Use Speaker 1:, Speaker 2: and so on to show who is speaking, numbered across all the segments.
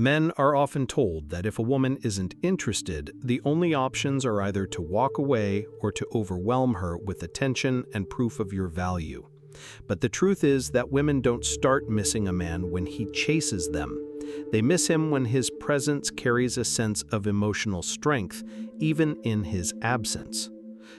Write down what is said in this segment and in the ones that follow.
Speaker 1: Men are often told that if a woman isn't interested, the only options are either to walk away or to overwhelm her with attention and proof of your value. But the truth is that women don't start missing a man when he chases them. They miss him when his presence carries a sense of emotional strength, even in his absence.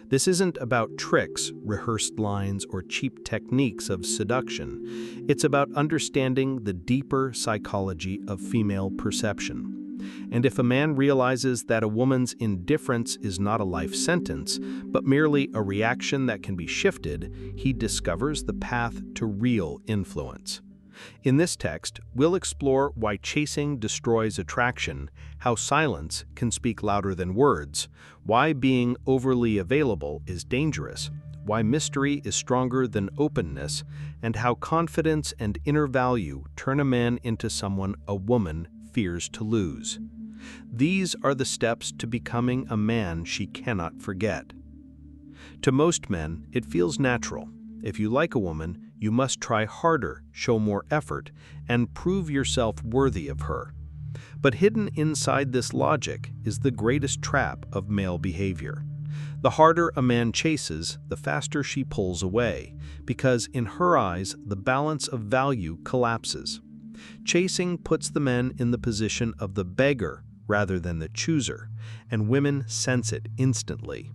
Speaker 1: This isn't about tricks, rehearsed lines, or cheap techniques of seduction. It's about understanding the deeper psychology of female perception. And if a man realizes that a woman's indifference is not a life sentence, but merely a reaction that can be shifted, he discovers the path to real influence. In this text, we'll explore why chasing destroys attraction, how silence can speak louder than words, why being overly available is dangerous, why mystery is stronger than openness, and how confidence and inner value turn a man into someone a woman fears to lose. These are the steps to becoming a man she cannot forget. To most men, it feels natural. If you like a woman, you must try harder, show more effort, and prove yourself worthy of her. But hidden inside this logic is the greatest trap of male behavior. The harder a man chases, the faster she pulls away, because in her eyes, the balance of value collapses. Chasing puts the men in the position of the beggar rather than the chooser, and women sense it instantly.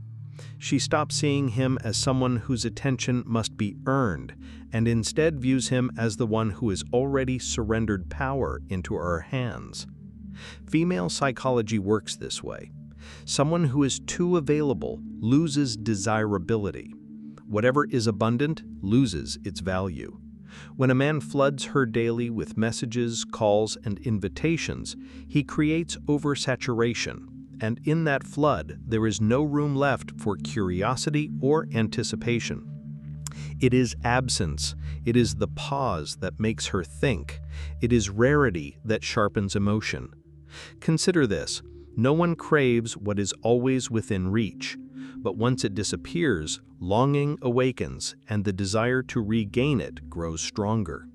Speaker 1: She stops seeing him as someone whose attention must be earned, and instead views him as the one who has already surrendered power into her hands. Female psychology works this way. Someone who is too available loses desirability. Whatever is abundant loses its value. When a man floods her daily with messages, calls, and invitations, he creates oversaturation. And in that flood, there is no room left for curiosity or anticipation. It is absence. It is the pause that makes her think. It is rarity that sharpens emotion. Consider this. No one craves what is always within reach, but once it disappears, longing awakens, and the desire to regain it grows stronger.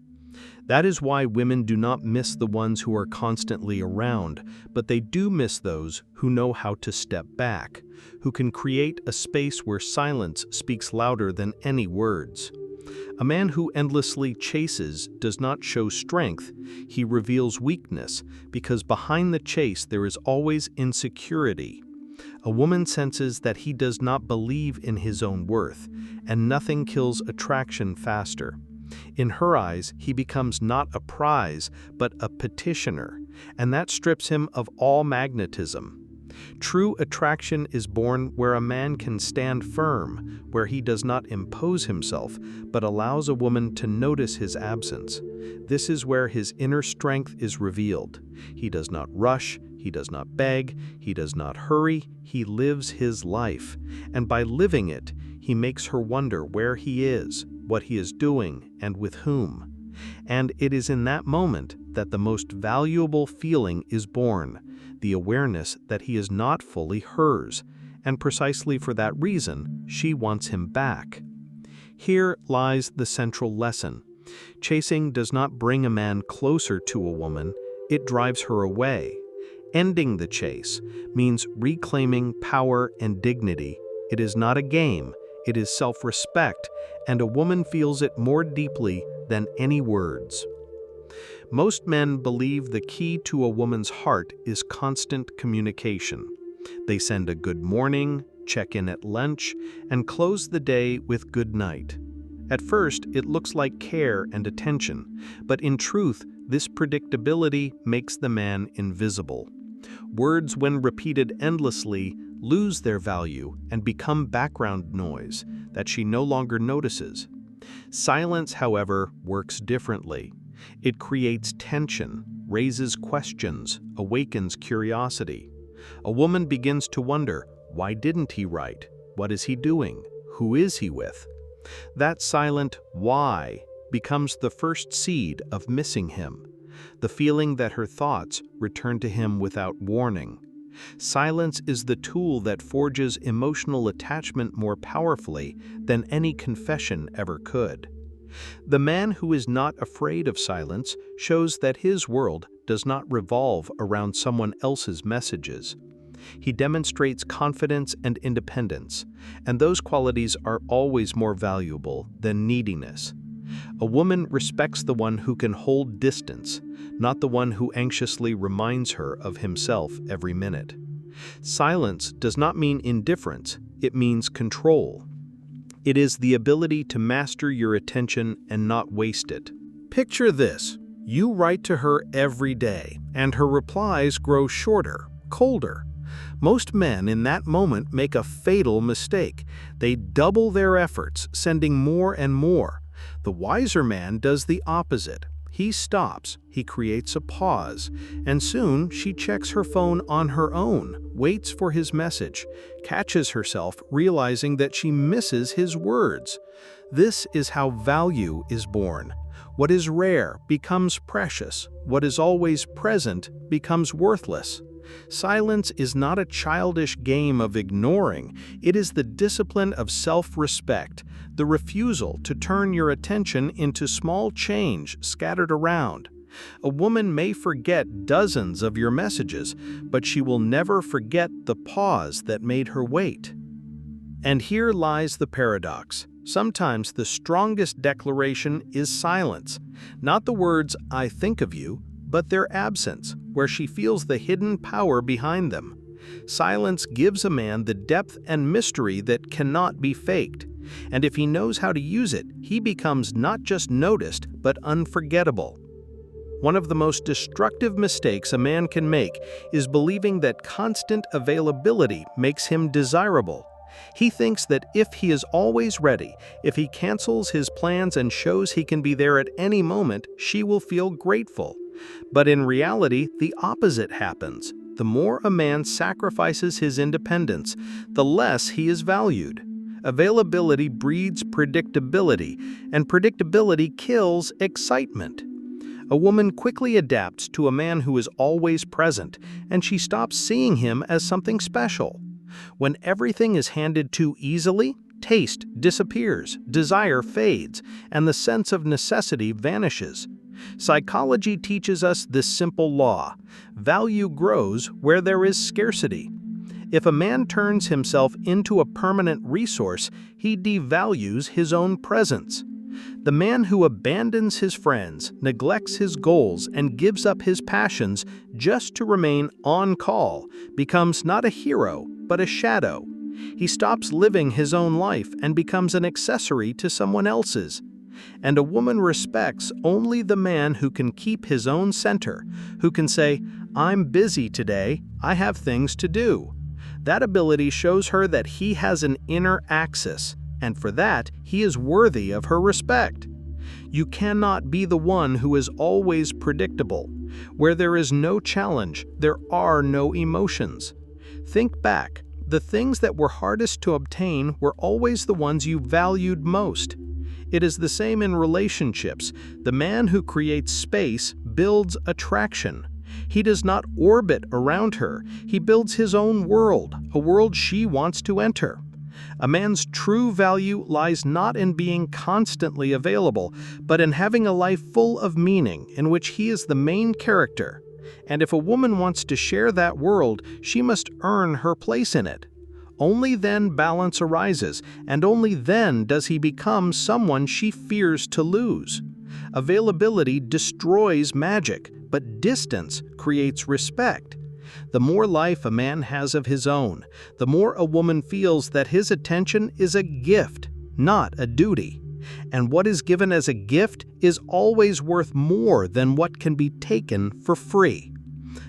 Speaker 1: That is why women do not miss the ones who are constantly around, but they do miss those who know how to step back, who can create a space where silence speaks louder than any words. A man who endlessly chases does not show strength, he reveals weakness, because behind the chase there is always insecurity. A woman senses that he does not believe in his own worth, and nothing kills attraction faster. In her eyes, he becomes not a prize, but a petitioner, and that strips him of all magnetism. True attraction is born where a man can stand firm, where he does not impose himself, but allows a woman to notice his absence. This is where his inner strength is revealed. He does not rush, he does not beg, he does not hurry, he lives his life, and by living it, he makes her wonder where he is, what he is doing, and with whom. And it is in that moment that the most valuable feeling is born, the awareness that he is not fully hers, and precisely for that reason, she wants him back. Here lies the central lesson. Chasing does not bring a man closer to a woman, it drives her away. Ending the chase means reclaiming power and dignity. It is not a game. It is self-respect, and a woman feels it more deeply than any words. Most men believe the key to a woman's heart is constant communication. They send a good morning, check in at lunch, and close the day with good night. At first, it looks like care and attention, but in truth, this predictability makes the man invisible. Words, when repeated endlessly, lose their value and become background noise that she no longer notices. Silence, however, works differently. It creates tension, raises questions, awakens curiosity. A woman begins to wonder, why didn't he write? What is he doing? Who is he with? That silent why becomes the first seed of missing him, the feeling that her thoughts return to him without warning. Silence is the tool that forges emotional attachment more powerfully than any confession ever could. The man who is not afraid of silence shows that his world does not revolve around someone else's messages. He demonstrates confidence and independence, and those qualities are always more valuable than neediness. A woman respects the one who can hold distance, not the one who anxiously reminds her of himself every minute. Silence does not mean indifference, it means control. It is the ability to master your attention and not waste it. Picture this: you write to her every day, and her replies grow shorter, colder. Most men in that moment make a fatal mistake. They double their efforts, sending more and more. The wiser man does the opposite. He stops, he creates a pause, and soon she checks her phone on her own, waits for his message, catches herself realizing that she misses his words. This is how value is born. What is rare becomes precious. What is always present becomes worthless. Silence is not a childish game of ignoring. It is the discipline of self-respect, the refusal to turn your attention into small change scattered around. A woman may forget dozens of your messages, but she will never forget the pause that made her wait. And here lies the paradox. Sometimes the strongest declaration is silence, not the words, "I think of you," but their absence, where she feels the hidden power behind them. Silence gives a man the depth and mystery that cannot be faked, and if he knows how to use it, he becomes not just noticed, but unforgettable. One of the most destructive mistakes a man can make is believing that constant availability makes him desirable. He thinks that if he is always ready, if he cancels his plans and shows he can be there at any moment, she will feel grateful. But in reality, the opposite happens. The more a man sacrifices his independence, the less he is valued. Availability breeds predictability, and predictability kills excitement. A woman quickly adapts to a man who is always present, and she stops seeing him as something special. When everything is handed too easily, taste disappears, desire fades, and the sense of necessity vanishes. Psychology teaches us this simple law: value grows where there is scarcity. If a man turns himself into a permanent resource, he devalues his own presence. The man who abandons his friends, neglects his goals, and gives up his passions just to remain on call becomes not a hero, but a shadow. He stops living his own life and becomes an accessory to someone else's. And a woman respects only the man who can keep his own center, who can say, "I'm busy today, I have things to do." That ability shows her that he has an inner axis, and for that, he is worthy of her respect. You cannot be the one who is always predictable. Where there is no challenge, there are no emotions. Think back. The things that were hardest to obtain were always the ones you valued most. It is the same in relationships. The man who creates space builds attraction. He does not orbit around her. He builds his own world, a world she wants to enter. A man's true value lies not in being constantly available, but in having a life full of meaning in which he is the main character. And if a woman wants to share that world, she must earn her place in it. Only then balance arises, and only then does he become someone she fears to lose. Availability destroys magic, but distance creates respect. The more life a man has of his own, the more a woman feels that his attention is a gift, not a duty. And what is given as a gift is always worth more than what can be taken for free.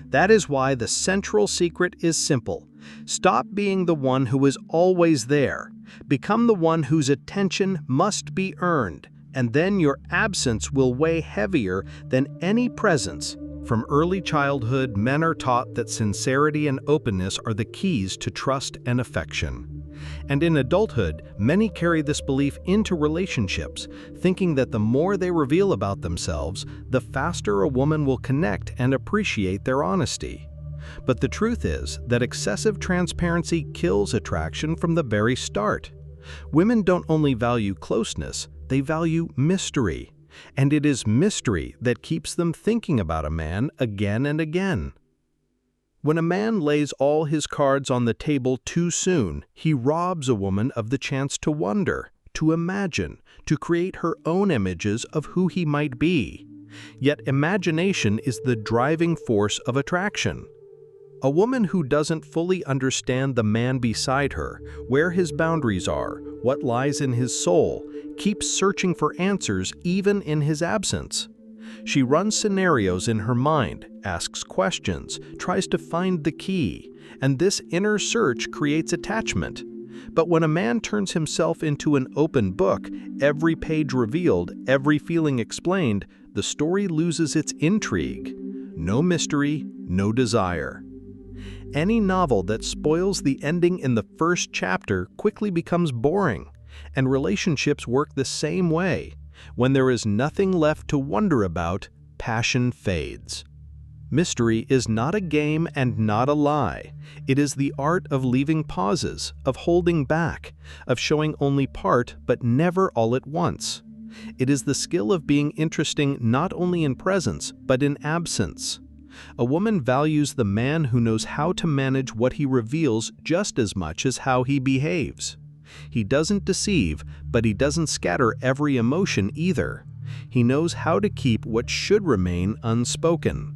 Speaker 1: That is why the central secret is simple. Stop being the one who is always there. Become the one whose attention must be earned, and then your absence will weigh heavier than any presence. From early childhood, men are taught that sincerity and openness are the keys to trust and affection. And in adulthood, many carry this belief into relationships, thinking that the more they reveal about themselves, the faster a woman will connect and appreciate their honesty. But the truth is that excessive transparency kills attraction from the very start. Women don't only value closeness, they value mystery. And it is mystery that keeps them thinking about a man again and again. When a man lays all his cards on the table too soon, he robs a woman of the chance to wonder, to imagine, to create her own images of who he might be. Yet imagination is the driving force of attraction. A woman who doesn't fully understand the man beside her, where his boundaries are, what lies in his soul, keeps searching for answers even in his absence. She runs scenarios in her mind, asks questions, tries to find the key, and this inner search creates attachment. But when a man turns himself into an open book, every page revealed, every feeling explained, the story loses its intrigue. No mystery, no desire. Any novel that spoils the ending in the first chapter quickly becomes boring, and relationships work the same way. When there is nothing left to wonder about, passion fades. Mystery is not a game and not a lie. It is the art of leaving pauses, of holding back, of showing only part but never all at once. It is the skill of being interesting not only in presence but in absence. A woman values the man who knows how to manage what he reveals just as much as how he behaves. He doesn't deceive, but he doesn't scatter every emotion either. He knows how to keep what should remain unspoken.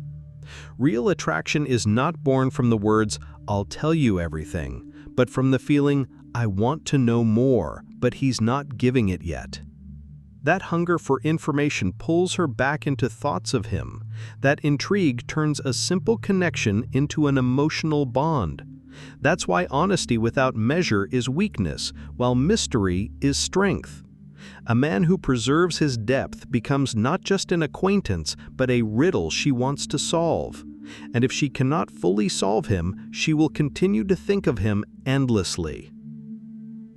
Speaker 1: Real attraction is not born from the words, "I'll tell you everything," but from the feeling, "I want to know more, but he's not giving it yet." That hunger for information pulls her back into thoughts of him. That intrigue turns a simple connection into an emotional bond. That's why honesty without measure is weakness, while mystery is strength. A man who preserves his depth becomes not just an acquaintance, but a riddle she wants to solve. And if she cannot fully solve him, she will continue to think of him endlessly.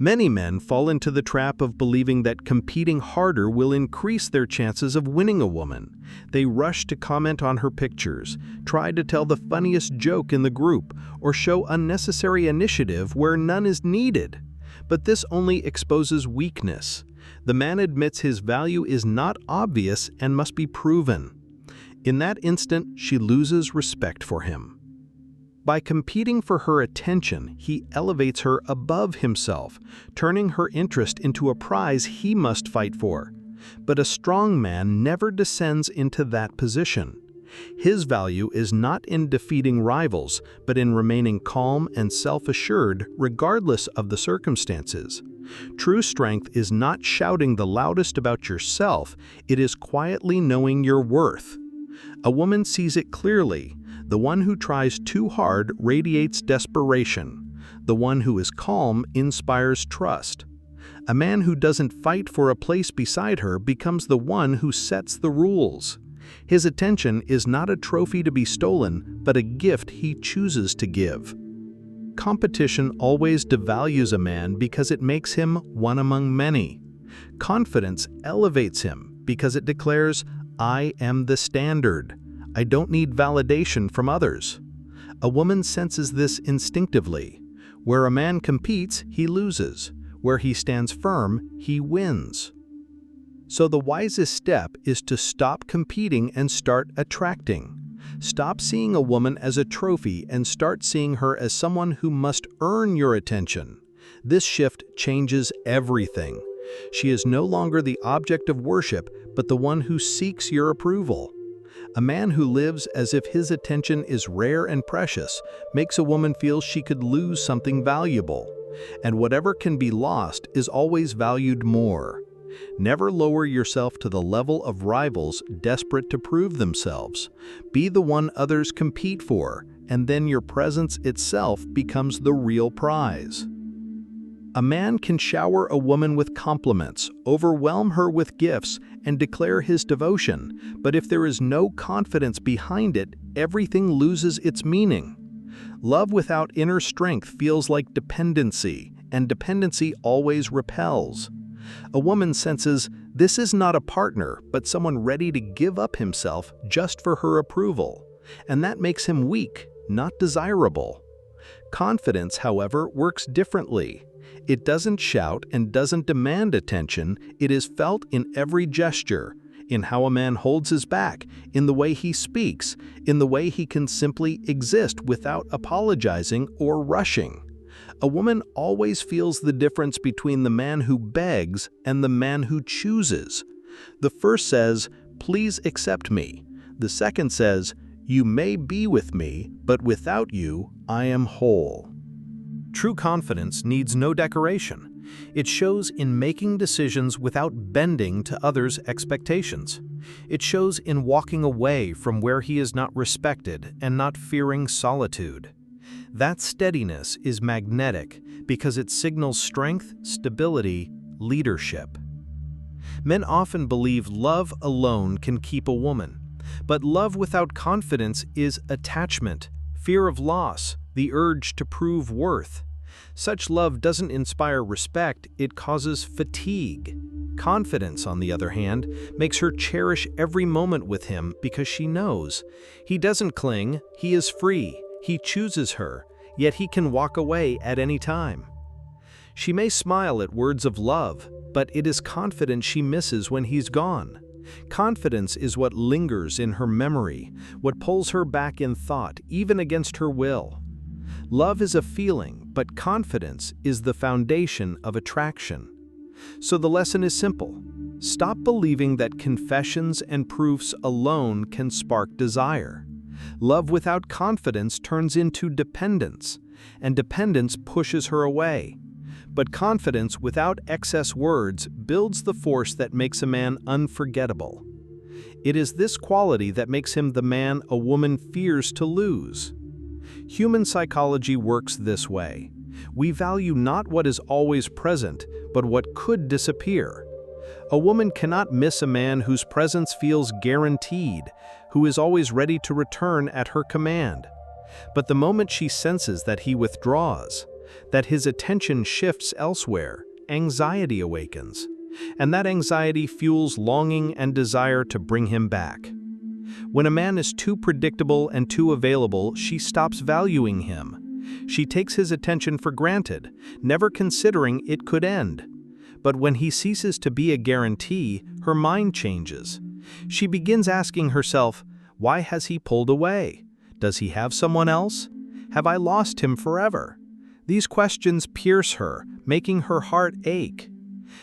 Speaker 1: Many men fall into the trap of believing that competing harder will increase their chances of winning a woman. They rush to comment on her pictures, try to tell the funniest joke in the group, or show unnecessary initiative where none is needed. But this only exposes weakness. The man admits his value is not obvious and must be proven. In that instant, she loses respect for him. By competing for her attention, he elevates her above himself, turning her interest into a prize he must fight for. But a strong man never descends into that position. His value is not in defeating rivals, but in remaining calm and self-assured regardless of the circumstances. True strength is not shouting the loudest about yourself, it is quietly knowing your worth. A woman sees it clearly. The one who tries too hard radiates desperation. The one who is calm inspires trust. A man who doesn't fight for a place beside her becomes the one who sets the rules. His attention is not a trophy to be stolen, but a gift he chooses to give. Competition always devalues a man because it makes him one among many. Confidence elevates him because it declares, "I am the standard. I don't need validation from others." A woman senses this instinctively. Where a man competes, he loses. Where he stands firm, he wins. So the wisest step is to stop competing and start attracting. Stop seeing a woman as a trophy and start seeing her as someone who must earn your attention. This shift changes everything. She is no longer the object of worship, but the one who seeks your approval. A man who lives as if his attention is rare and precious makes a woman feel she could lose something valuable. And whatever can be lost is always valued more. Never lower yourself to the level of rivals desperate to prove themselves. Be the one others compete for, and then your presence itself becomes the real prize. A man can shower a woman with compliments, overwhelm her with gifts, and declare his devotion, but if there is no confidence behind it, everything loses its meaning. Love without inner strength feels like dependency, and dependency always repels. A woman senses, this is not a partner, but someone ready to give up himself just for her approval, and that makes him weak, not desirable. Confidence, however, works differently. It doesn't shout and doesn't demand attention, it is felt in every gesture, in how a man holds his back, in the way he speaks, in the way he can simply exist without apologizing or rushing. A woman always feels the difference between the man who begs and the man who chooses. The first says, "Please accept me." The second says, "You may be with me, but without you, I am whole." True confidence needs no decoration. It shows in making decisions without bending to others' expectations. It shows in walking away from where he is not respected and not fearing solitude. That steadiness is magnetic because it signals strength, stability, leadership. Men often believe love alone can keep a woman, but love without confidence is attachment, fear of loss, the urge to prove worth. Such love doesn't inspire respect, it causes fatigue. Confidence, on the other hand, makes her cherish every moment with him because she knows. He doesn't cling, he is free, he chooses her, yet he can walk away at any time. She may smile at words of love, but it is confidence she misses when he's gone. Confidence is what lingers in her memory, what pulls her back in thought, even against her will. Love is a feeling, but confidence is the foundation of attraction. So the lesson is simple. Stop believing that confessions and proofs alone can spark desire. Love without confidence turns into dependence, and dependence pushes her away. But confidence without excess words builds the force that makes a man unforgettable. It is this quality that makes him the man a woman fears to lose. Human psychology works this way. We value not what is always present, but what could disappear. A woman cannot miss a man whose presence feels guaranteed, who is always ready to return at her command. But the moment she senses that he withdraws, that his attention shifts elsewhere, anxiety awakens, and that anxiety fuels longing and desire to bring him back. When a man is too predictable and too available, she stops valuing him. She takes his attention for granted, never considering it could end. But when he ceases to be a guarantee, her mind changes. She begins asking herself, why has he pulled away? Does he have someone else? Have I lost him forever? These questions pierce her, making her heart ache.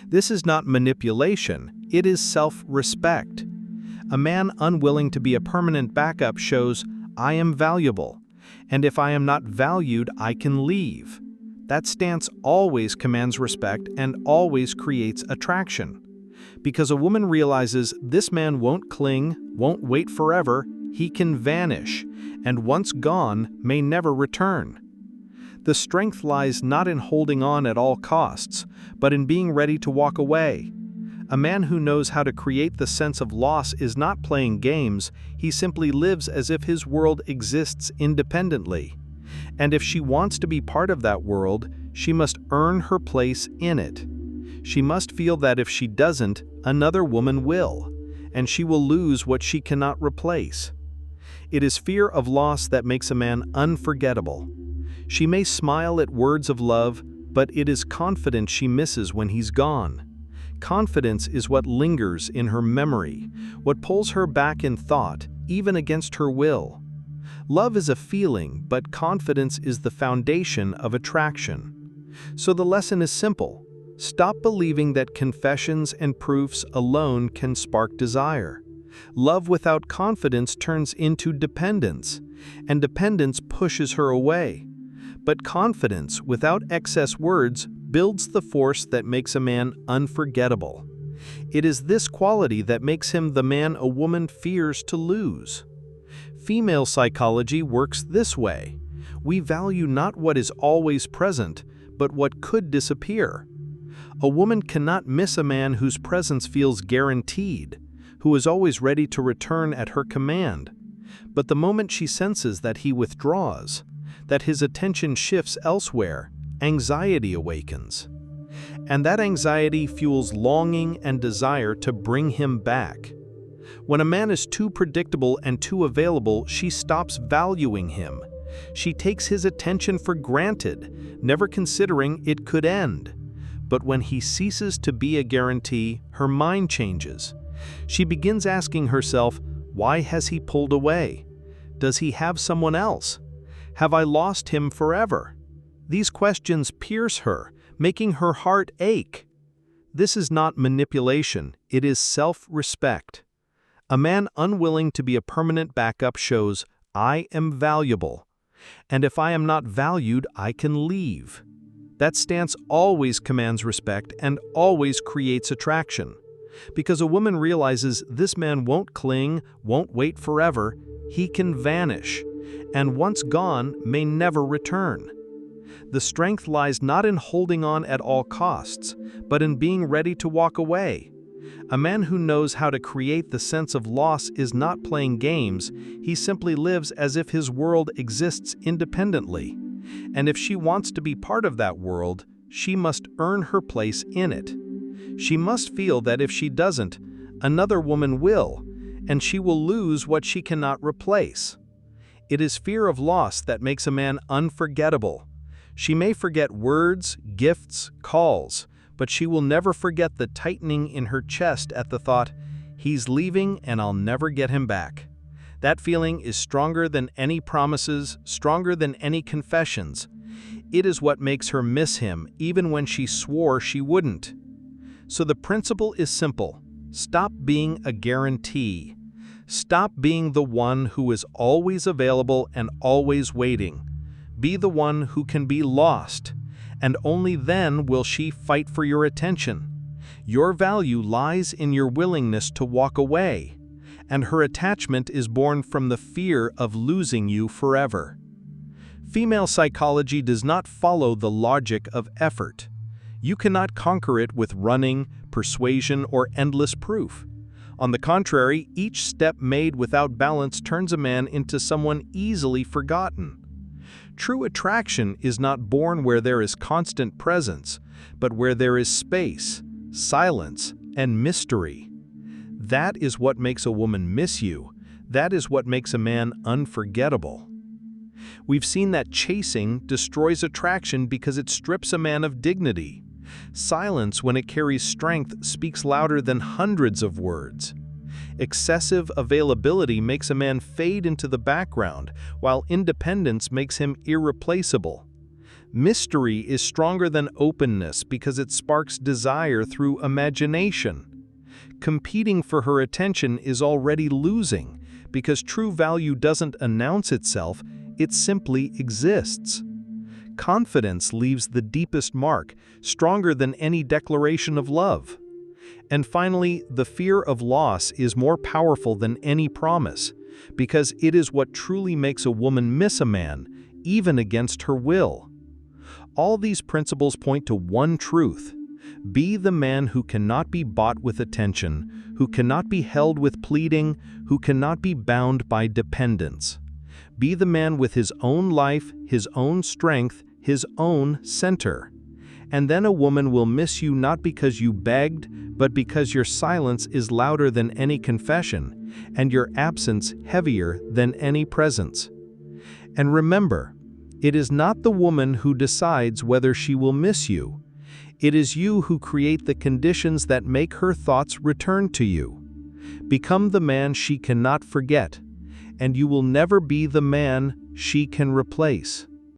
Speaker 1: This is not manipulation, it is self-respect. A man unwilling to be a permanent backup shows, I am valuable, and if I am not valued, I can leave. That stance always commands respect and always creates attraction. Because a woman realizes this man won't cling, won't wait forever, he can vanish, and once gone, may never return. The strength lies not in holding on at all costs, but in being ready to walk away. A man who knows how to create the sense of loss is not playing games, he simply lives as if his world exists independently. And if she wants to be part of that world, she must earn her place in it. She must feel that if she doesn't, another woman will, and she will lose what she cannot replace. It is fear of loss that makes a man unforgettable. She may smile at words of love, but it is confidence she misses when he's gone. Confidence is what lingers in her memory, what pulls her back in thought, even against her will. Love is a feeling, but confidence is the foundation of attraction. So the lesson is simple. Stop believing that confessions and proofs alone can spark desire. Love without confidence turns into dependence, and dependence pushes her away. But confidence without excess words builds the force that makes a man unforgettable. It is this quality that makes him the man a woman fears to lose. Female psychology works this way. We value not what is always present, but what could disappear. A woman cannot miss a man whose presence feels guaranteed, who is always ready to return at her command. But the moment she senses that he withdraws, that his attention shifts elsewhere, anxiety awakens. And that anxiety fuels longing and desire to bring him back. When a man is too predictable and too available, she stops valuing him. She takes his attention for granted, never considering it could end. But when he ceases to be a guarantee, her mind changes. She begins asking herself, why has he pulled away? Does he have someone else? Have I lost him forever? These questions pierce her, making her heart ache. This is not manipulation, it is self-respect. A man unwilling to be a permanent backup shows, I am valuable. And if I am not valued, I can leave. That stance always commands respect and always creates attraction. Because a woman realizes this man won't cling, won't wait forever, he can vanish, and once gone, may never return. The strength lies not in holding on at all costs, but in being ready to walk away. A man who knows how to create the sense of loss is not playing games, he simply lives as if his world exists independently. And if she wants to be part of that world, she must earn her place in it. She must feel that if she doesn't, another woman will, and she will lose what she cannot replace. It is fear of loss that makes a man unforgettable. She may forget words, gifts, calls, but she will never forget the tightening in her chest at the thought, he's leaving and I'll never get him back. That feeling is stronger than any promises, stronger than any confessions. It is what makes her miss him, even when she swore she wouldn't. So the principle is simple. Stop being a guarantee. Stop being the one who is always available and always waiting. Be the one who can be lost, and only then will she fight for your attention. Your value lies in your willingness to walk away, and her attachment is born from the fear of losing you forever. Female psychology does not follow the logic of effort. You cannot conquer it with running, persuasion, or endless proof. On the contrary, each step made without balance turns a man into someone easily forgotten. True attraction is not born where there is constant presence, but where there is space, silence, and mystery. That is what makes a woman miss you. That is what makes a man unforgettable. We've seen that chasing destroys attraction because it strips a man of dignity. Silence, when it carries strength, speaks louder than hundreds of words. Excessive availability makes a man fade into the background, while independence makes him irreplaceable. Mystery is stronger than openness because it sparks desire through imagination. Competing for her attention is already losing because true value doesn't announce itself, it simply exists. Confidence leaves the deepest mark, stronger than any declaration of love. And finally, the fear of loss is more powerful than any promise, because it is what truly makes a woman miss a man, even against her will. All these principles point to one truth. Be the man who cannot be bought with attention, who cannot be held with pleading, who cannot be bound by dependence. Be the man with his own life, his own strength, his own center. And then a woman will miss you not because you begged, but because your silence is louder than any confession, and your absence heavier than any presence. And remember, it is not the woman who decides whether she will miss you. It is you who create the conditions that make her thoughts return to you. Become the man she cannot forget, and you will never be the man she can replace.